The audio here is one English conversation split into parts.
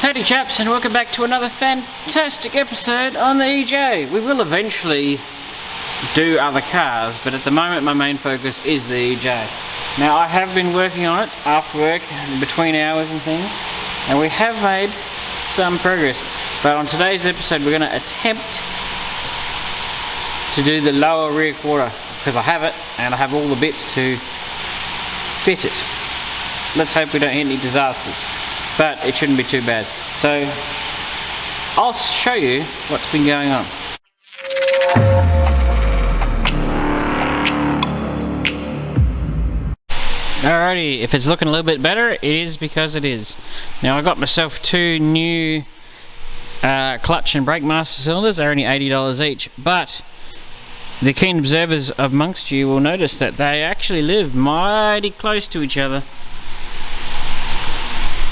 Howdy chaps, and welcome back to another fantastic episode on the EJ. We will eventually do other cars, but at the moment my main focus is the EJ. Now I have been working on it after work, between hours and things, and we have made some progress. But on today's episode we're going to attempt to do the lower rear quarter, because I have it and I have all the bits to fit it. Let's hope we don't hit any disasters, but it shouldn't be too bad. So I'll show you what's been going on. Alrighty, if it's looking a little bit better, it is because it is. Now I got myself two new clutch and brake master cylinders. They're only $80 each, but the keen observers amongst you will notice that they actually live mighty close to each other.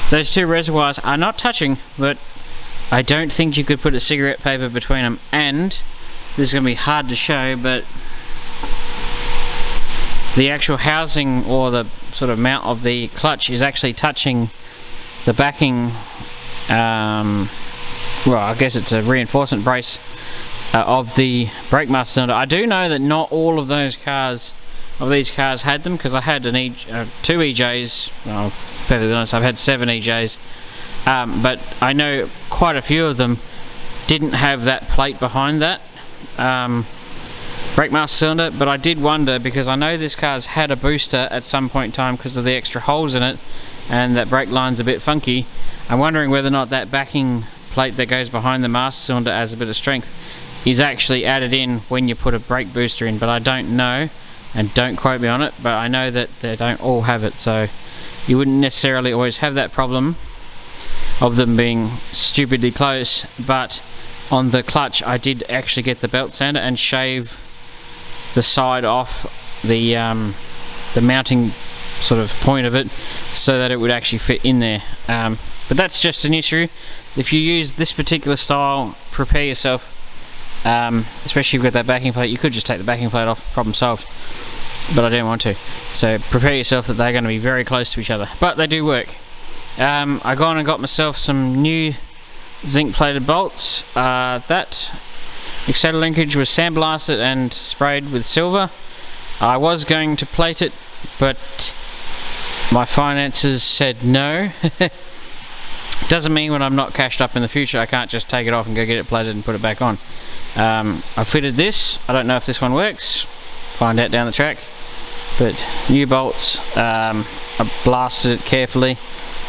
Those two reservoirs are not touching, but I don't think you could put a cigarette paper between them. And this is going to be hard to show, but the actual housing or the sort of mount of the clutch is actually touching the backing, well, I guess it's a reinforcement brace of the brake master cylinder. I do know that not all of these cars had them, because I had two EJs. Well, perfectly honest, I've had 7 EJs, but I know quite a few of them didn't have that plate behind that brake master cylinder. But I did wonder, because I know this car's had a booster at some point in time because of the extra holes in it, and that brake line's a bit funky. I'm wondering whether or not that backing plate that goes behind the master cylinder as a bit of strength is actually added in when you put a brake booster in, but I don't know, and don't quote me on it, but I know that they don't all have it, so you wouldn't necessarily always have that problem of them being stupidly close. But on the clutch I did actually get the belt sander and shave the side off the mounting sort of point of it so that it would actually fit in there. But that's just an issue. If you use this particular style, prepare yourself, especially if you've got that backing plate. You could just take the backing plate off, problem solved, but I didn't want to. So prepare yourself that they're going to be very close to each other, but they do work. I gone and got myself some new zinc plated bolts. That extender linkage was sandblasted and sprayed with silver. I was going to plate it, but my finances said no. Doesn't mean when I'm not cashed up in the future I can't just take it off and go get it plated and put it back on. I fitted this. I don't know if this one works, find out down the track. But new bolts, I blasted it carefully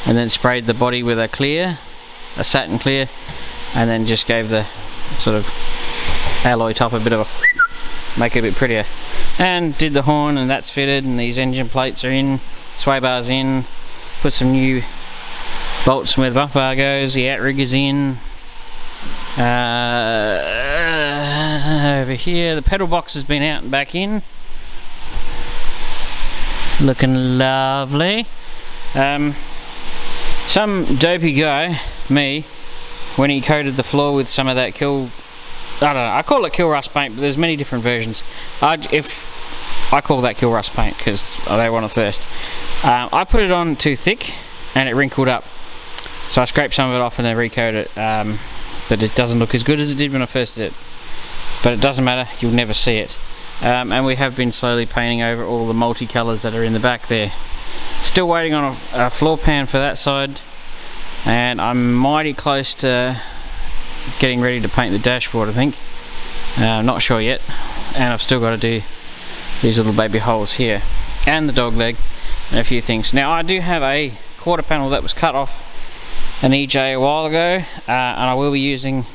and then sprayed the body with a satin clear, and then just gave the sort of alloy top a bit of a, make it a bit prettier, and did the horn, and that's fitted, and these engine plates are in, sway bars in, put some new bolts where the bump bar goes, the outrigger is in. Over here the pedal box has been out and back in, looking lovely. Some dopey guy, me, when he coated the floor with some of that I don't know, I call it kill rust paint, but there's many different versions. If I call that kill rust paint because they were on it first. I put it on too thick and it wrinkled up, so I scraped some of it off and then recoated it. But it doesn't look as good as it did when I first did it. But it doesn't matter, you'll never see it. And we have been slowly painting over all the multicolours that are in the back there. Still waiting on a floor pan for that side, and I'm mighty close to getting ready to paint the dashboard, I think. I'm not sure yet, and I've still got to do these little baby holes here, and the dog leg, and a few things. Now I do have a quarter panel that was cut off an EJ a while ago, and I will be using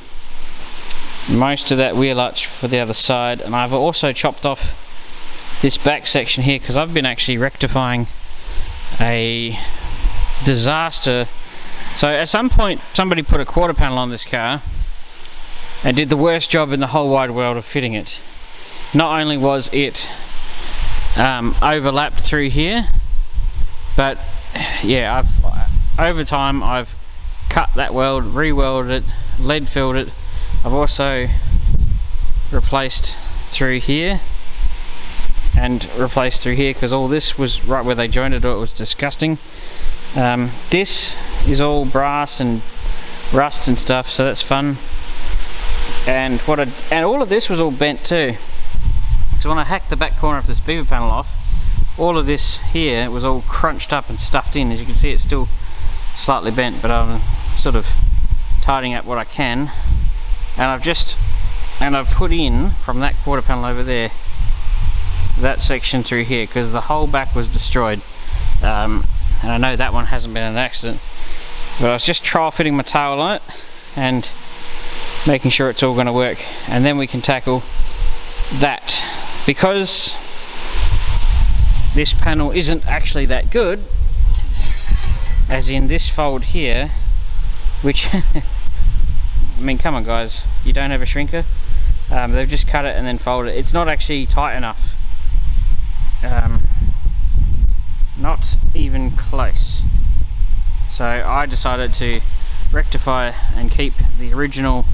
most of that wheel arch for the other side, and I've also chopped off this back section here because I've been actually rectifying a disaster. So at some point somebody put a quarter panel on this car and did the worst job in the whole wide world of fitting it. Not only was it overlapped through here, but yeah, over time I've cut that weld, re-welded it, lead filled it. I've also replaced through here and replaced through here, because all this was right where they jointed it. It was disgusting. This is all brass and rust and stuff, so that's fun. And all of this was all bent too. So when I hacked the back corner of this beaver panel off, all of this here was all crunched up and stuffed in. As you can see, it's still slightly bent, but I'm sort of tidying up what I can. And I've put in from that quarter panel over there, that section through here, because the whole back was destroyed. And I know that one hasn't been an accident, but I was just trial fitting my tail on it and making sure it's all going to work, and then we can tackle that. Because this panel isn't actually that good, as in this fold here, which I mean, come on guys, you don't have a shrinker? They've just cut it and then folded it. It's not actually tight enough, not even close. So I decided to rectify and keep the original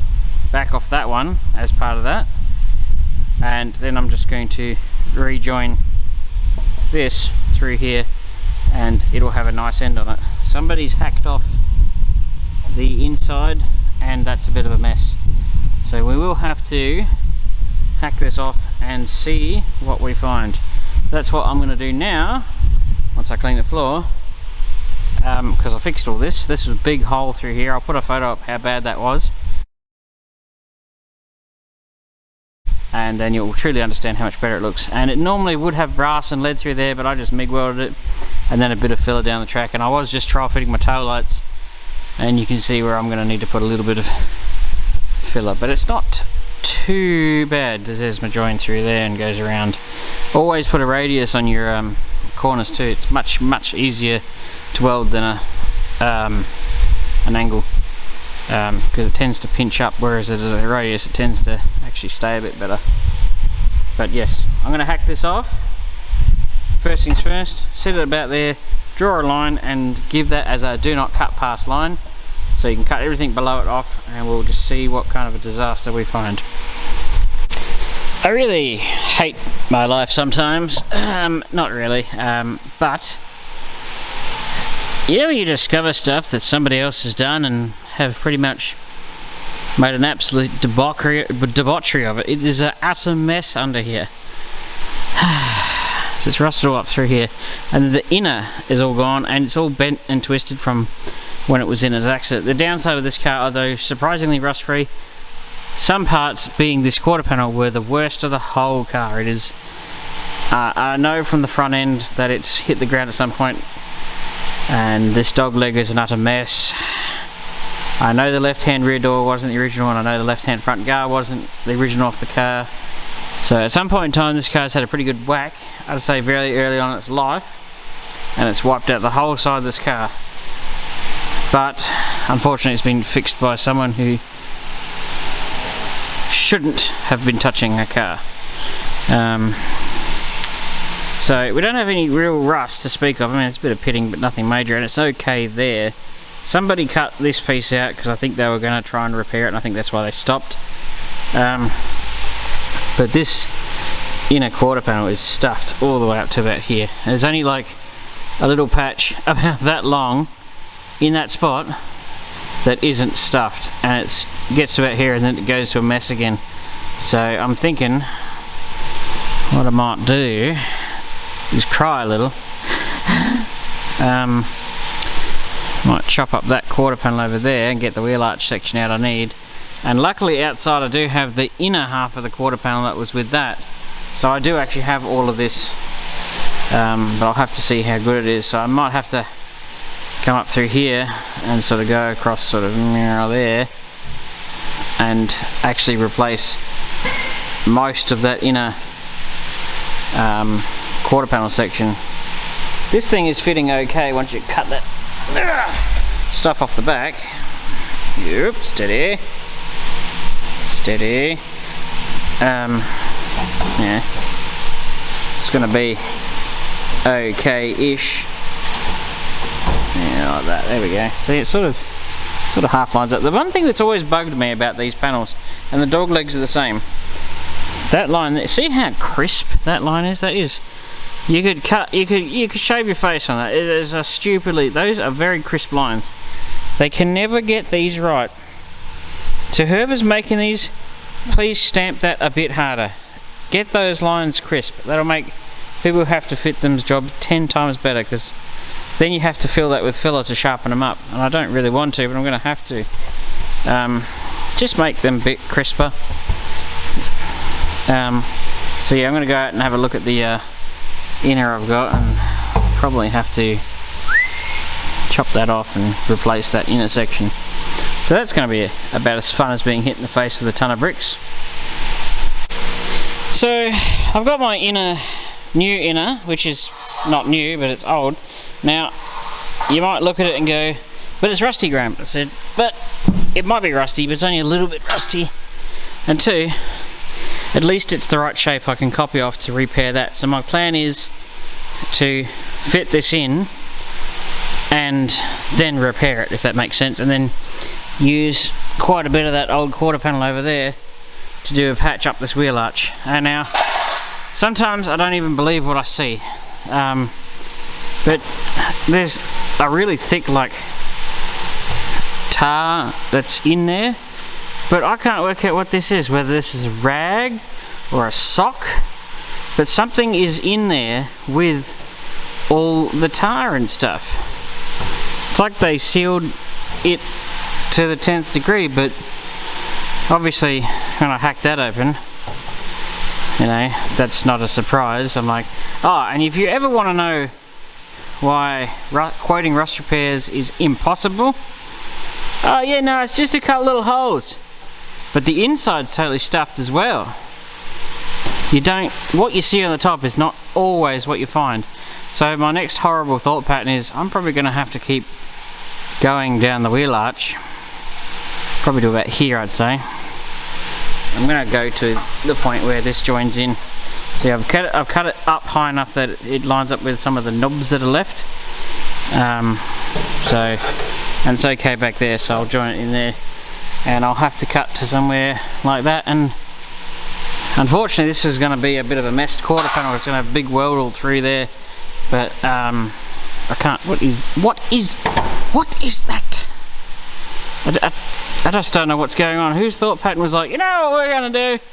back off that one as part of that, and then I'm just going to rejoin this through here and it'll have a nice end on it. Somebody's hacked off the inside and that's a bit of a mess, so we will have to hack this off and see what we find. That's what I'm going to do now once I clean the floor, because I fixed all this. This was a big hole through here. I'll put a photo up how bad that was, and then you'll truly understand how much better it looks. And it normally would have brass and lead through there, but I just MIG welded it, and then a bit of filler down the track. And I was just trial fitting my tail lights, and you can see where I'm going to need to put a little bit of filler, but it's not too bad. There's my join through there and goes around. Always put a radius on your corners too. It's much easier to weld than an angle, because it tends to pinch up, whereas as a radius it tends to actually stay a bit better. But yes, I'm going to hack this off. First things first, set it about there, draw a line and give that as a do not cut past line, so you can cut everything below it off, and we'll just see what kind of a disaster we find. I really hate my life sometimes, not really, but you know, you discover stuff that somebody else has done and have pretty much made an absolute debauchery of it. It is an utter mess under here. So it's rusted all up through here, and the inner is all gone, and it's all bent and twisted from when it was in as accident. The downside of this car, although surprisingly rust free, some parts, being this quarter panel, were the worst of the whole car. It is, I know from the front end that it's hit the ground at some point, and this dog leg is an utter mess. I know the left hand rear door wasn't the original, and I know the left hand front guard wasn't the original off the car. So at some point in time this car's had a pretty good whack, I'd say very early on in its life, and it's wiped out the whole side of this car. But unfortunately it's been fixed by someone who shouldn't have been touching a car. So we don't have any real rust to speak of. I mean, it's a bit of pitting but nothing major, and it's okay there. Somebody cut this piece out because I think they were going to try and repair it, and I think that's why they stopped. But this inner quarter panel is stuffed all the way up to about here. There's only like a little patch about that long in that spot that isn't stuffed, and it gets to about here and then it goes to a mess again. So I'm thinking what I might do is cry a little. Might chop up that quarter panel over there and get the wheel arch section out I need. And luckily outside I do have the inner half of the quarter panel that was with that, so I do actually have all of this, but I'll have to see how good it is. So I might have to come up through here and sort of go across sort of there and actually replace most of that inner quarter panel section. This thing is fitting okay once you cut that stuff off the back. Yep, steady. Steady. Yeah, it's gonna be okay-ish. Yeah, like that. There we go. See, it sort of half lines up. The one thing that's always bugged me about these panels, and the dog legs are the same. That line, see how crisp that line is? That is. You could cut. You could shave your face on that. It is a stupidly. Those are very crisp lines. They can never get these right. To whoever's making these, please stamp that a bit harder. Get those lines crisp. That'll make people who have to fit them's job 10 times better, because then you have to fill that with filler to sharpen them up, and I don't really want to, but I'm going to have to. Just make them a bit crisper. So yeah, I'm going to go out and have a look at the inner I've got, and probably have to chop that off and replace that inner section. So that's going to be about as fun as being hit in the face with a ton of bricks. So I've got my new inner, which is not new, but it's old. Now, you might look at it and go, but it's rusty, Graham. I said, but it might be rusty, but it's only a little bit rusty. And two, at least it's the right shape I can copy off to repair that. So my plan is to fit this in and then repair it, if that makes sense, and then use quite a bit of that old quarter panel over there to do a patch up this wheel arch. And now, sometimes I don't even believe what I see, but there's a really thick like tar that's in there, but I can't work out what this is, whether this is a rag or a sock, but something is in there with all the tar and stuff. It's like they sealed it to the 10th degree, but obviously when I hacked that open, you know, that's not a surprise. I'm like, oh, and if you ever want to know why quoting rust repairs is impossible, oh yeah, no, it's just a couple little holes, but the inside's totally stuffed as well. What you see on the top is not always what you find. So my next horrible thought pattern is I'm probably going to have to keep going down the wheel arch, probably to about here, I'd say. I'm going to go to the point where this joins in. See, I've cut it up high enough that it lines up with some of the knobs that are left. And it's okay back there, so I'll join it in there, and I'll have to cut to somewhere like that. And unfortunately this is going to be a bit of a messed quarter panel. It's going to have a big weld all through there, but I can't. What is that? I just don't know what's going on. Whose thought pattern was like, you know what we're going to do?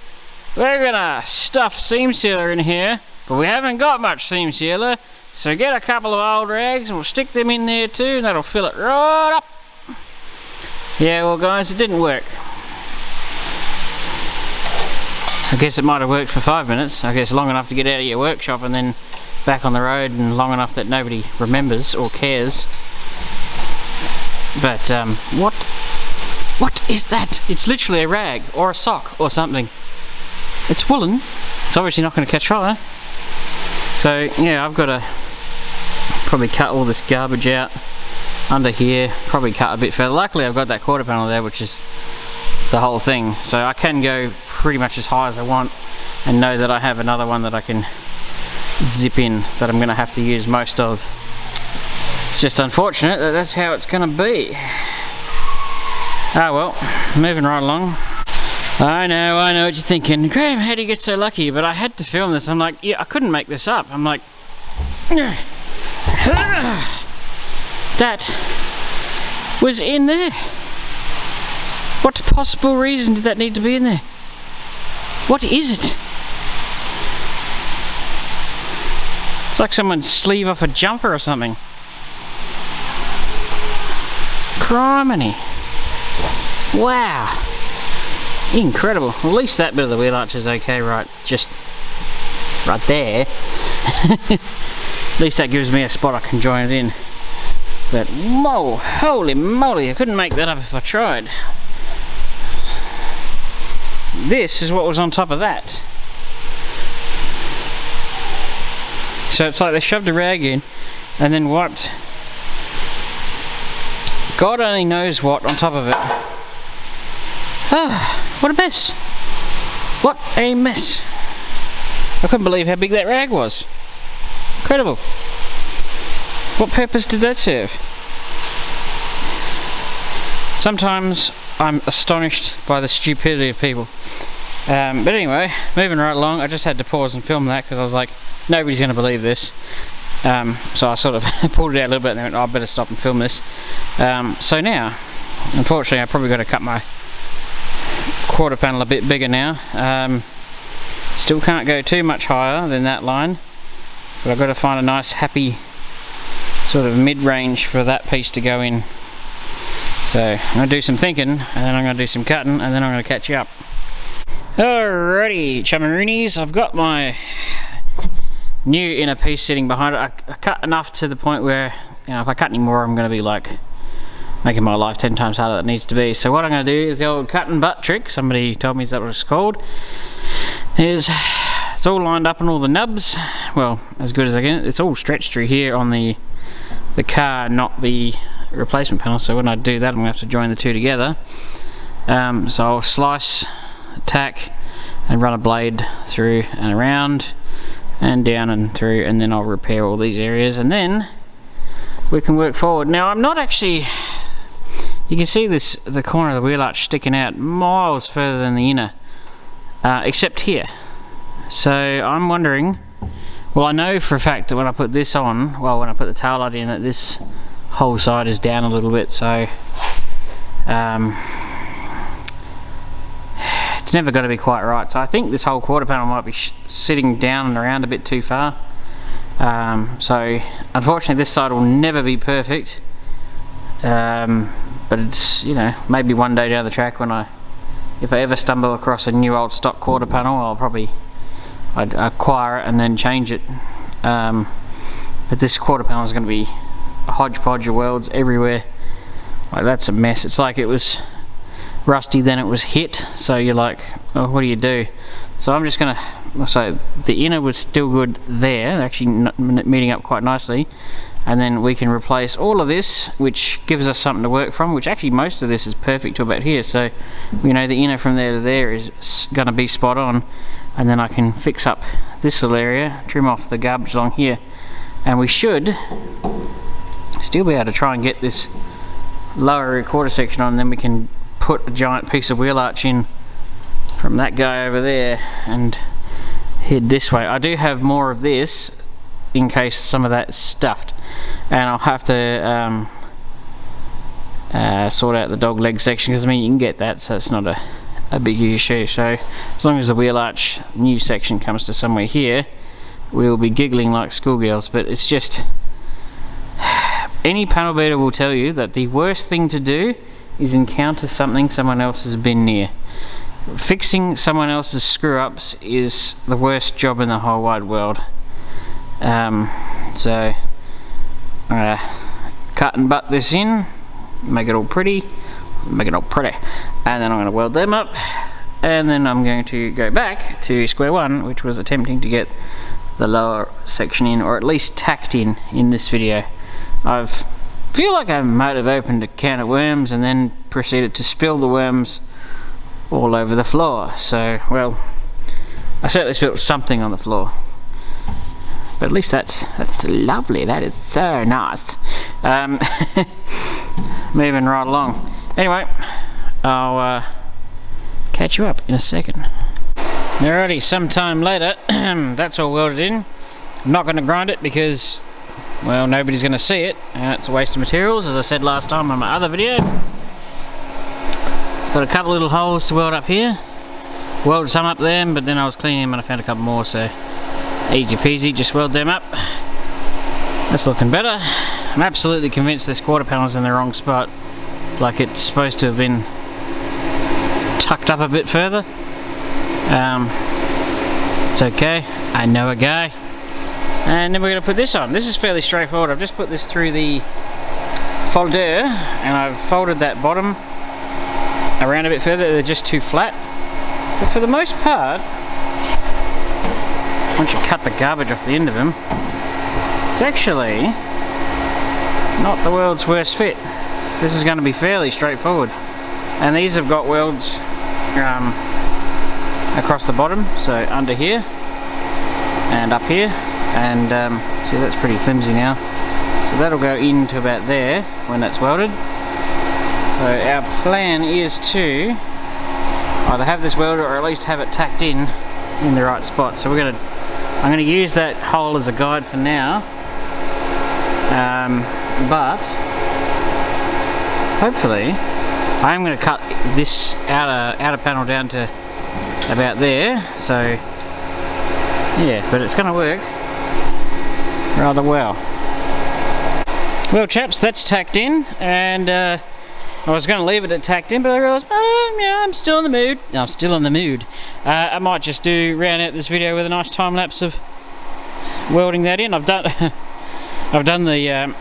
We're going to stuff seam sealer in here, but we haven't got much seam sealer, so get a couple of old rags and we'll stick them in there too, and that'll fill it right up. Yeah, well guys, it didn't work. I guess it might have worked for 5 minutes. I guess long enough to get out of your workshop and then back on the road, and long enough that nobody remembers or cares. But what is that? It's literally a rag or a sock or something. It's woolen. It's obviously not going to catch fire. So yeah, I've got to probably cut all this garbage out under here, probably cut a bit further. Luckily I've got that quarter panel there, which is the whole thing, so I can go pretty much as high as I want and know that I have another one that I can zip in, that I'm going to have to use most of. It's just unfortunate that that's how it's going to be. Ah well, moving right along. I know what you're thinking. Graham, how do you get so lucky? But I had to film this. I'm like, yeah, I couldn't make this up. I'm like, that was in there. What possible reason did that need to be in there? What is it? It's like someone's sleeve off a jumper or something. Criminy. Wow. Incredible. Well, at least that bit of the wheel arch is okay, right? Just right there. At least that gives me a spot I can join it in. But whoa, holy moly, I couldn't make that up if I tried. This is what was on top of that. So it's like they shoved a rag in and then wiped God only knows what on top of it. Ah, what a mess. What a mess. I couldn't believe how big that rag was. Incredible. What purpose did that serve? Sometimes I'm astonished by the stupidity of people. But anyway, moving right along, I just had to pause and film that because I was like, nobody's going to believe this. So I sort of pulled it out a little bit and then went, oh, I better stop and film this. So now, unfortunately, I probably got to cut my quarter panel a bit bigger now. Still can't go too much higher than that line, but I've got to find a nice happy sort of mid-range for that piece to go in. So I'm going to do some thinking, and then I'm going to do some cutting, and then I'm going to catch you up. Alrighty, chummaroonies, I've got my new inner piece sitting behind it. I cut enough to the point where, you know, if I cut any more, I'm going to be like making my life 10 times harder than it needs to be. So what I'm going to do is the old cut and butt trick. Somebody told me that what it's called. It's all lined up on all the nubs. Well, as good as I can. It's all stretched through here on the car, not the replacement panel. So when I do that, I'm going to have to join the two together. So I'll slice, tack, and run a blade through and around and down and through, and then I'll repair all these areas, and then we can work forward. Now I'm not actually, you can see this, the corner of the wheel arch sticking out miles further than the inner, except here. So I'm wondering, well, I know for a fact that when I put this on, well, when I put the tail light in, that this whole side is down a little bit, so it's never going to be quite right. So I think this whole quarter panel might be sitting down and around a bit too far. So unfortunately this side will never be perfect, but it's, you know, maybe one day down the track when if I ever stumble across a new old stock quarter panel, I'd acquire it and then change it. But this quarter panel is going to be a hodgepodge of welds everywhere. Like, that's a mess. It's like it was rusty, then it was hit, so you're like, oh, what do you do? So I'm just gonna, so the inner was still good there, actually meeting up quite nicely, and then we can replace all of this, which gives us something to work from, which actually most of this is perfect to about here, so you know the inner from there to there is gonna be spot on, and then I can fix up this little area, trim off the garbage along here, and we should still be able to try and get this lower rear quarter section on, and then we can put a giant piece of wheel arch in from that guy over there and head this way. I do have more of this in case some of that's stuffed, and I'll have to sort out the dog leg section, because I mean you can get that, so it's not a big issue. So as long as the wheel arch new section comes to somewhere here, we'll be giggling like schoolgirls. But it's just, any panel beater will tell you that the worst thing to do is encounter something someone else has been near. Fixing someone else's screw-ups is the worst job in the whole wide world. So I'm gonna cut and butt this in, make it all pretty, and then I'm gonna weld them up, and then I'm going to go back to square one, which was attempting to get the lower section in, or at least tacked in this video. I feel like I might have opened a can of worms and then proceeded to spill the worms all over the floor. So, well, I certainly spilled something on the floor, but at least that's lovely. That is so nice. Moving right along. Anyway, I'll catch you up in a second. Alrighty, sometime later, that's all welded in. I'm not going to grind it because, well, nobody's going to see it, and it's a waste of materials, as I said last time on my other video. Got a couple little holes to weld up here. Welded some up there, but then I was cleaning them and I found a couple more, so easy peasy, just weld them up. That's looking better. I'm absolutely convinced this quarter panel's in the wrong spot. Like it's supposed to have been tucked up a bit further. It's okay, I know a guy. And then we're going to put this on. This is fairly straightforward. I've just put this through the folder, and I've folded that bottom around a bit further. They're just too flat. But for the most part, once you cut the garbage off the end of them, it's actually not the world's worst fit. This is going to be fairly straightforward. And these have got welds across the bottom, so under here and up here, and see, that's pretty flimsy now, so that'll go into about there when that's welded. So our plan is to either have this welded or at least have it tacked in the right spot. So I'm going to use that hole as a guide for now, But hopefully I'm going to cut this outer panel down to about there, so yeah, but it's going to work rather well. Well chaps, that's tacked in, and I was going to leave it at tacked in, but I realised, yeah, I'm still in the mood. No, I'm still in the mood. I might just round out this video with a nice time lapse of welding that in. I've done I've done the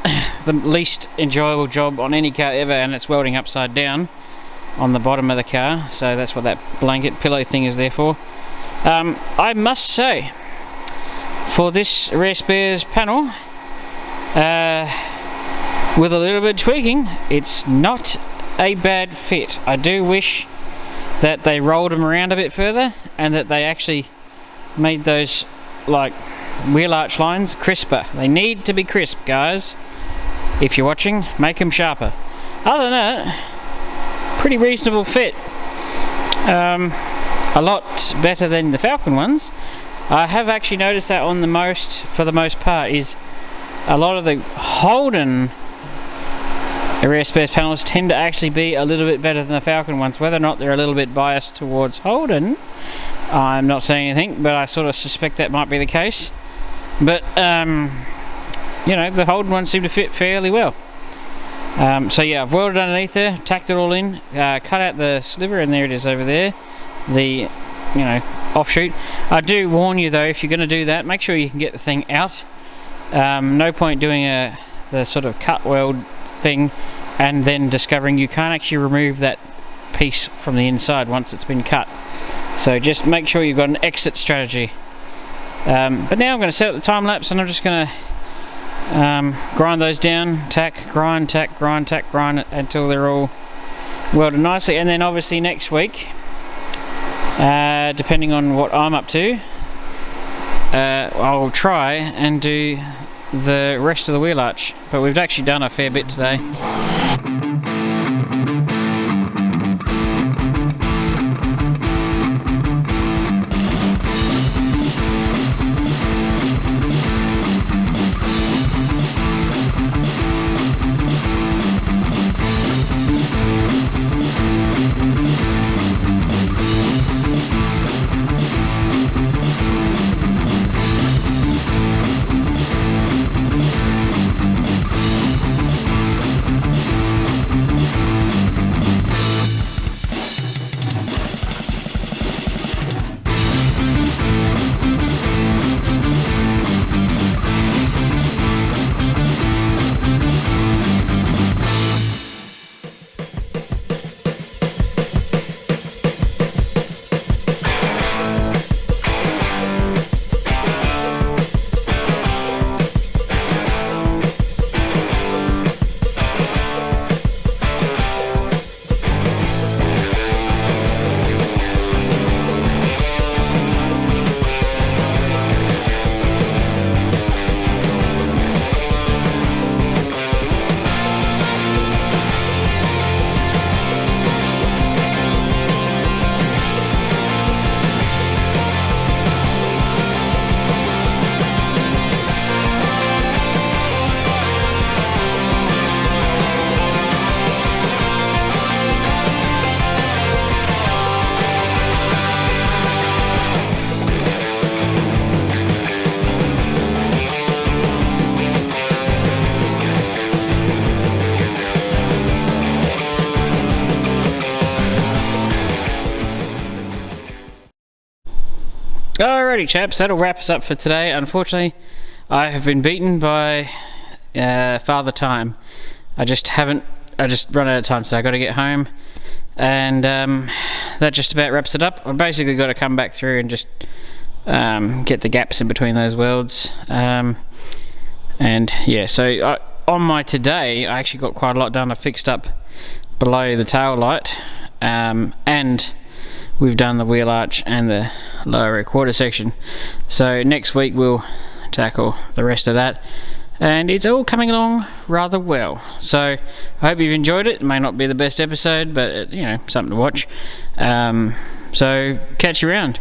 least enjoyable job on any car ever, and it's welding upside down on the bottom of the car, so that's what that blanket pillow thing is there for. I must say, for this Rare Spares panel, with a little bit of tweaking, it's not a bad fit. I do wish that they rolled them around a bit further, and that they actually made those like wheel arch lines crisper. They need to be crisp, guys. If you're watching, make them sharper. Other than that, pretty reasonable fit. A lot better than the Falcon ones. I have actually noticed that on for the most part, is a lot of the Holden Rare Spares panels tend to actually be a little bit better than the Falcon ones. Whether or not they're a little bit biased towards Holden, I'm not saying anything, but I sort of suspect that might be the case. But you know, the Holden ones seem to fit fairly well. So yeah, I've welded underneath there, tacked it all in, cut out the sliver, and there it is over there, the offshoot. I do warn you though, if you're going to do that, make sure you can get the thing out. No point doing the sort of cut weld thing and then discovering you can't actually remove that piece from the inside once it's been cut. So just make sure you've got an exit strategy. But now I'm going to set up the time lapse, and I'm just going to grind those down, tack, grind, tack, grind, tack, grind until they're all welded nicely. And then obviously next week, depending on what I'm up to, I'll try and do the rest of the wheel arch, but we've actually done a fair bit today. Alrighty chaps, that'll wrap us up for today. Unfortunately, I have been beaten by Father Time. I just run out of time, so I got to get home, and that just about wraps it up. I've basically got to come back through and just get the gaps in between those welds, and yeah, so on my today I actually got quite a lot done. I fixed up below the tail light, and we've done the wheel arch and the lower rear quarter section. So next week we'll tackle the rest of that, and it's all coming along rather well. So I hope you've enjoyed it. It may not be the best episode, but something to watch. So catch you around.